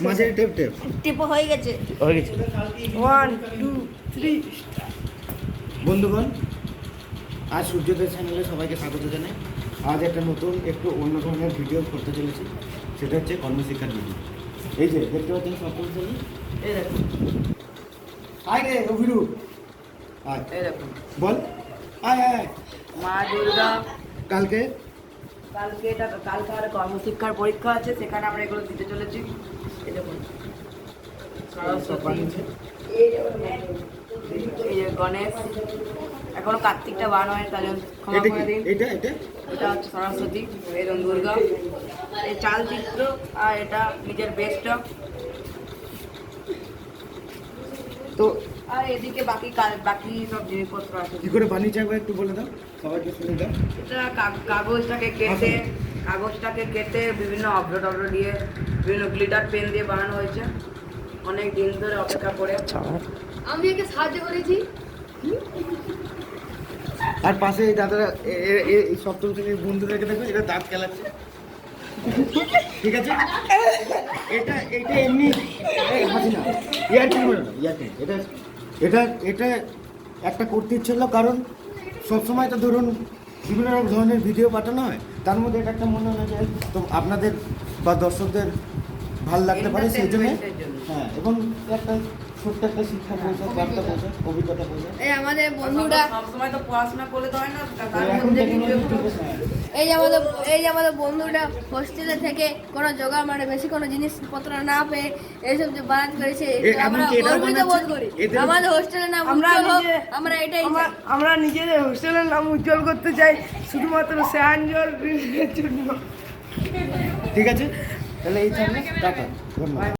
মাঝে tape tape tape হয়ে গেছে। 1 2 3 বন্ধুগণ, আজ সূর্যোদয় চ্যানেলে সবাইকে স্বাগত জানাই। আজ একটা নতুন একটু অন্য ধরনের ভিডিও করতে চলেছি, সেটা হচ্ছে কর্মশিক্ষার ভিডিও। এই যে দেখতে পাচ্ছেন সপ্তম শ্রেণী, এই দেখুন আয় রে অভিরু, আয় এই দেখুন বল, আয় আয়। মা দুর্গা কালকে কালকে আর কর্মশিক্ষার পরীক্ষা আছে, সেখানে আমরা এগুলো দিতে চলেছি। এই দেখুন সরস্বতী, এই যে গণেশ, এখনো কার্তিকটা বানানো হয়, তাহলে ক্ষমা এটা করে দিন। এটা এটা এটা হচ্ছে সরস্বতী, এই দেখুন দুর্গা, এই চালচিত্র, আর এটা নিজের বেস্টটা। তো আর এদিকে বাকি সব জিনিসপত্র আছে। কি করে বানিয়েছে একবার একটু বলে দাও, সবাইকে শুনে দাও। এটা কাগজটাকে কেটে বিভিন্ন অভ্র দিয়ে বিভিন্ন গ্লিটার পেন দিয়ে বানানো হয়েছে, অনেক দিন ধরে অপেক্ষা করে। আমি একে সাহায্য করেছি। আর পাশে এই দাদারা এই সপ্তম শ্রেণীর বন্ধুদেরকে দেখো, এটা দাঁত খেলাচ্ছে, ঠিক আছে? এটা এমনি হাসি না, ইয়ারকি বলে না, ইয়ারকি। এটা এটা একটা করতে ইচ্ছে হলো, কারণ সবসময় তো ধরুন বিভিন্ন ধরনের ভিডিও পাঠানো হয়, তার মধ্যে এটা একটা মনে হলো যে তো আপনাদের বা দর্শকদের ভালো লাগতে পারে, সেই জন্য। হ্যাঁ, এবং একটা ছোট্ট একটা শিক্ষা পৌঁছায়, বার্তা পৌঁছায়, অভিজ্ঞতা পৌঁছায়। এই আমাদের বন্ধুরা, সবসময় তো পড়াশোনা করলে তো হয় না, তার এখন মধ্যে technology কিছু হ্যাঁ। এই যে আমাদের বন্ধুরা হোস্টেলে থেকে কোনো জোগাড় মানে বেশি কোনো জিনিসপত্র না পেয়ে এইসব যে বানাত করেছে, আমরা এমনকি এটাও গর্বিত বোধ করি। এদের- আমাদের হোস্টেলের নাম আমরা উজ্জ্বল হোক, নিজে- আমরা এটাই চাই। আমরা নিজেদের হোস্টেলের নাম উজ্জ্বল করতে চাই, শুধুমাত্র শ্যাঞ্জল জন্য। ঠিক আছে, তাহলে এই থাকলে টাটা, ধন্যবাদ।